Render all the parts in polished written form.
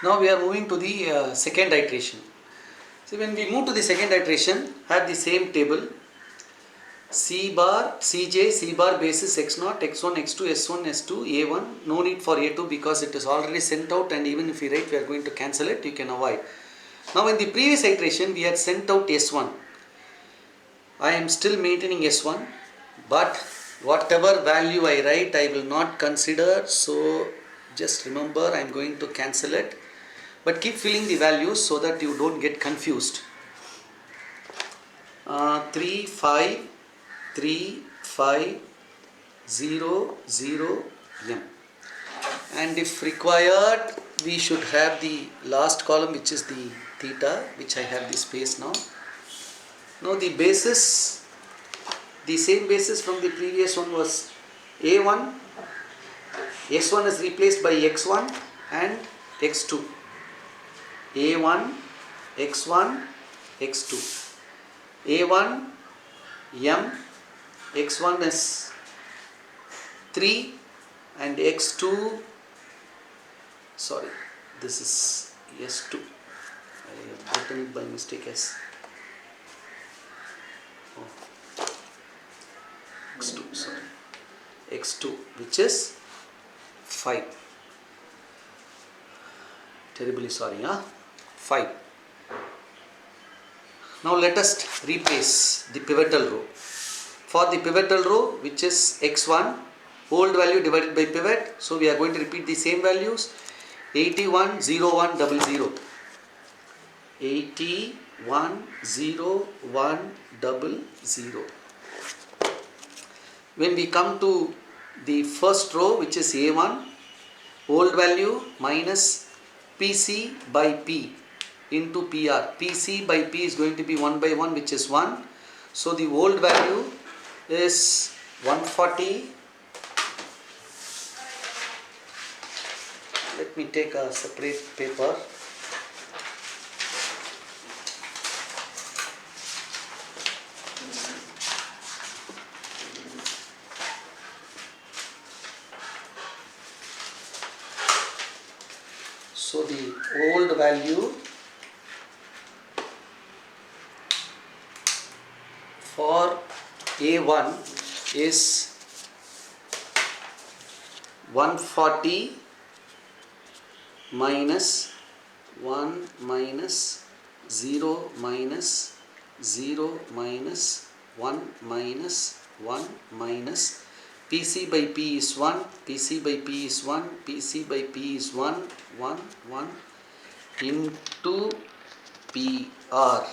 Now we are moving to the second iteration. So when we move to the second iteration, have the same table. C bar, Cj, C bar basis x0, x1, x2, s1, s2, a1. No need for a2 because it is already sent out, and even if we write we are going to cancel it, you can avoid. Now in the previous iteration we had sent out s1. I am still maintaining s1, but whatever value I write I will not consider, so just remember I am going to cancel it, but keep filling the values so that you don't get confused. 3 5 3 5 0 0 m, and if required we should have the last column, which is the theta, which I have the space now. Now the basis, the same basis from the previous one was a1. s1 is replaced by x1 and x2. a1 x1 x2. a1 m, x1 is 3 and x2, sorry, this is s2, I have written it by mistake as x2, sorry, x2, which is 5. Terribly sorry, 5. Now let us replace the pivotal row. For the pivotal row, which is x1, old value divided by pivot, so we are going to repeat the same values. 81 0 1 0 0. 81 0 1 0 0. When we come to the first row, which is a1, old value minus pc by p into pr. pc by p is going to be 1 by 1, which is 1. So the old value is 140. Let me take a separate paper. So the old value for a1 is 140 minus 1 minus 0 minus 0 minus 1 minus 1 minus pc by p is 1, pc by p is 1, pc by p is 1, 1, 1 into pr,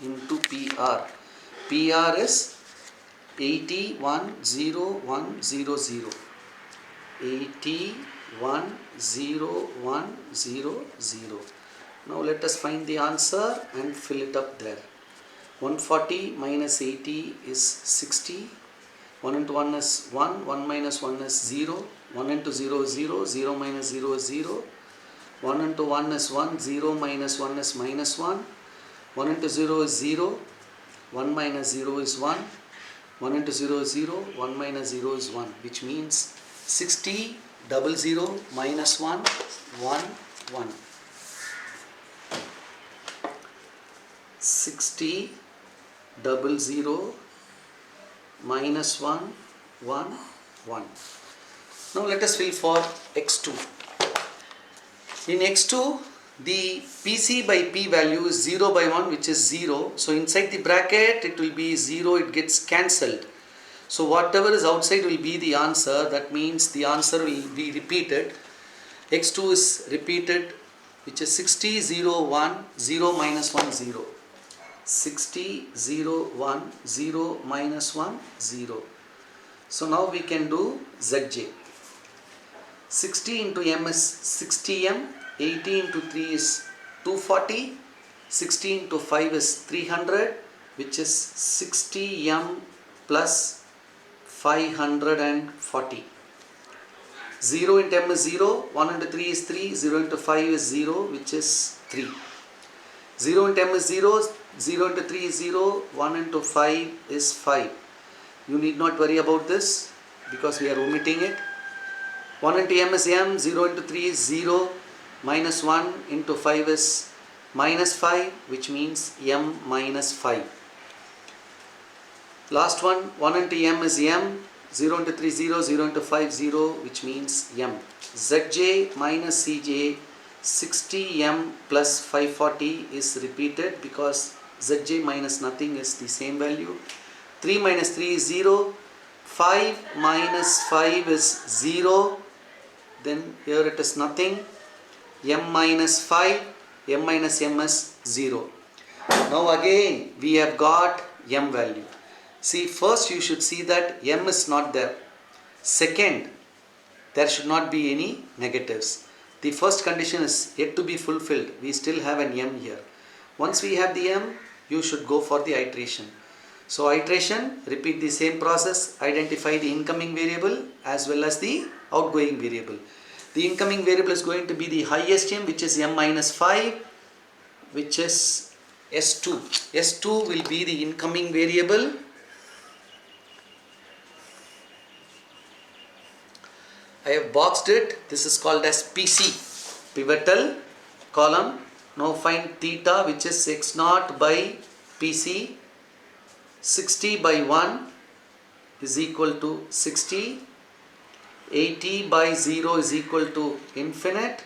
into pr. pr is 81 0 1 0 0. 81 0 1 0 0. Now let us find the answer and fill it up there. 140 minus 80 is 60. 1 into 1 is 1, 1 minus 1 is 0, 1 into 0 is 0, 0 minus 0 is 0, 1 into 1 is 1, 0 minus 1 is minus 1, 1 into 0 is 0, 1 minus 0 is 1, 1 into 0 is 0, 1 minus 0 is 1, which means 60 00 minus 1 1 1. 60 00 minus 1 1 1. Now let us fill for x2. In x2 the pc by p value is 0 by 1, which is 0. So inside the bracket it will be 0, it gets cancelled. So whatever is outside will be the answer. That means the answer will be repeated. x2 is repeated, which is 60 0 1 0 minus 1 0. 60 0 1 0 minus 1 0. So now we can do zj. 60 into m is 60m, 80 into 3 is 240, 60 into 5 is 300, which is 60m plus 540. 0 into m is 0, 1 into 3 is 3, 0 into 5 is 0, which is 3. 0 into m is 0, 0 into 3 is 0, 1 into 5 is 5. You need not worry about this because we are omitting it. 1 into m is m, 0 into 3 is 0, minus 1 into 5 is minus 5, which means m minus 5. Last one, 1 into m is m, 0 into 3 0, 0 into 5 0, which means m. Zj minus Cj, 60m plus 540 is repeated because Zj minus nothing is the same value. 3 minus 3 is 0, 5 minus 5 is 0, then here it is nothing, m minus 5, m minus m is 0. Now again we have got m value. See, first you should see that m is not there. Second, there should not be any negatives. The first condition is yet to be fulfilled. We still have an m here. Once we have the m, you should go for the iteration. So iteration, repeat the same process, identify the incoming variable as well as the outgoing variable. The incoming variable is going to be the highest m, which is m minus 5, which is S2. S2 will be the incoming variable. I have boxed it. This is called as PC, pivotal column. Now find theta, which is x0 by PC. 60 by 1 is equal to 60. 80 by 0 is equal to infinite.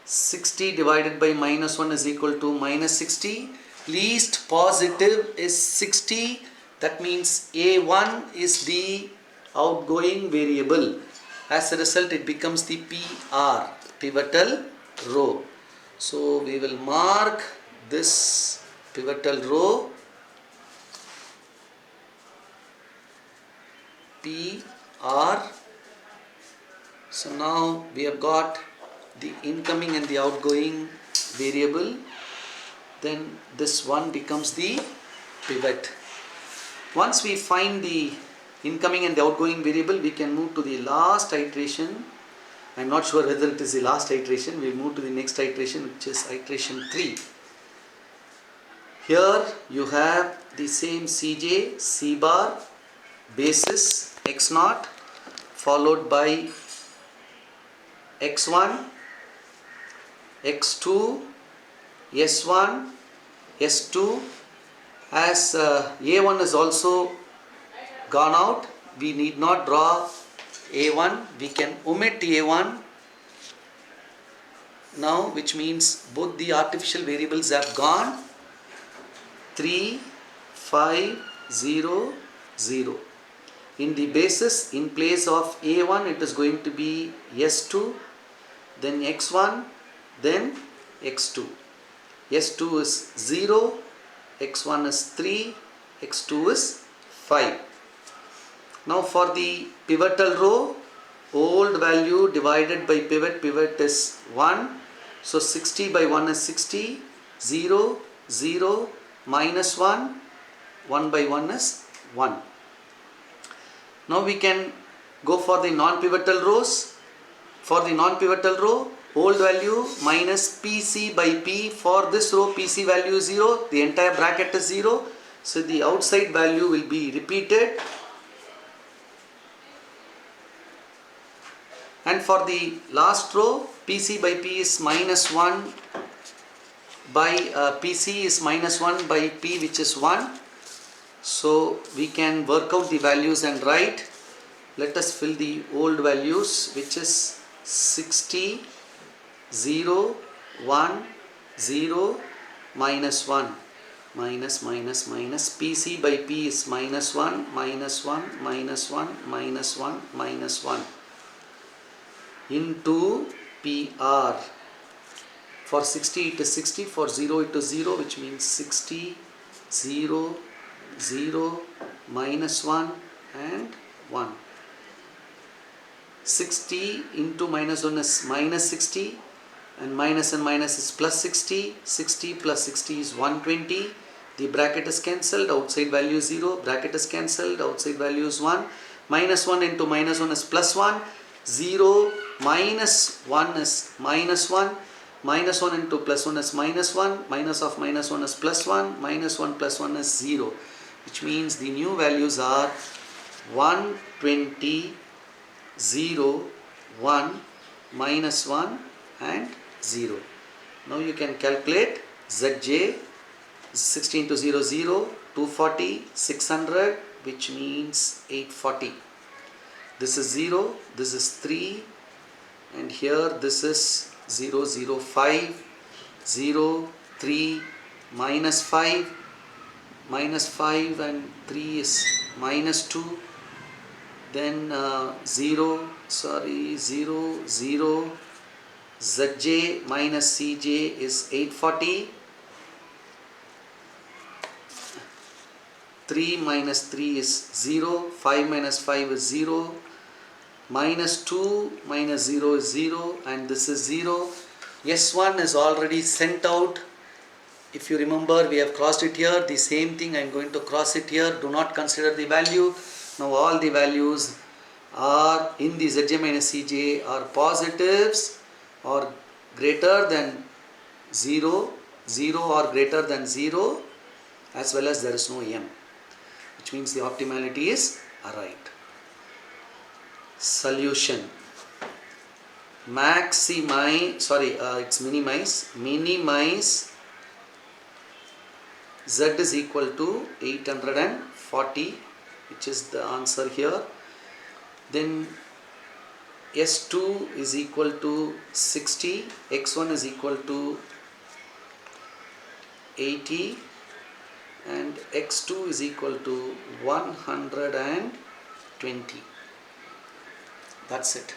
60 divided by minus 1 is equal to minus 60. Least positive is 60. That means A1 is the outgoing variable. As a result, it becomes the PR, pivotal row. So we will mark this pivotal row PR. So now we have got the incoming and the outgoing variable. Then this one becomes the pivot. Once we find the incoming and the outgoing variable, we can move to the last iteration. I am not sure whether it is the last iteration. We will move to the next iteration, which is iteration 3. Here you have the same Cj, C bar, basis x0, followed by x1, x2, s1, s2. As a1 is also gone out, we need not draw a1. We can omit a1 now, which means both the artificial variables have gone. 3, 5, 0, 0. In the basis, in place of a1, it is going to be s2, then x1, then x2. s2 is 0, x1 is 3, x2 is 5. Now for the pivotal row, old value divided by pivot, pivot is 1. So 60 by 1 is 60, 0, 0, minus 1, 1 by 1 is 1. Now we can go for the non-pivotal rows. For the non-pivotal row, old value minus PC by P. For this row, PC value is 0, the entire bracket is 0. So the outside value will be repeated. And for the last row, PC by P is minus 1 by PC is minus 1 by P, which is 1. So we can work out the values and write. Let us fill the old values, which is 60, 0, 1, 0, minus 1, minus, minus, minus. PC by P is minus 1, minus 1, minus 1, minus 1, minus 1 into PR. For 60 it is 60, for 0 it is 0, which means 60, 0, 0, minus 1 and 1. 60 into minus 1 is minus 60, and minus is plus 60. 60 plus 60 is 120. The bracket is cancelled, outside value is 0. Bracket is cancelled, outside value is 1. Minus 1 into minus 1 is plus 1. 0 minus 1 is minus 1. Minus 1 into plus 1 is minus 1. Minus of minus 1 is plus 1. Minus 1 plus 1 is 0. Which means the new values are 120, 0, 1, minus 1 and 0. Now you can calculate Zj 16 to 0 0, 240, 600, which means 840. This is 0, this is 3, and here this is 0 0 5, 0 3, minus 5, minus 5 and 3 is minus 2, then 0 0 0, Zj minus Cj is 840, 3 minus 3 is 0, 5 minus 5 is 0, minus 2 minus 0 is 0, and this is 0. S1 is already sent out. If you remember, we have crossed it here. The same thing I am going to cross it here. Do not consider the value. Now all the values are in the Zj minus Cj are positives or greater than 0, 0 or greater than 0, as well as there is no m, which means the optimality is right. Solution. Minimize z is equal to 840, which is the answer here. Then S2 is equal to 60, x1 is equal to 80, and x2 is equal to 120. That's it.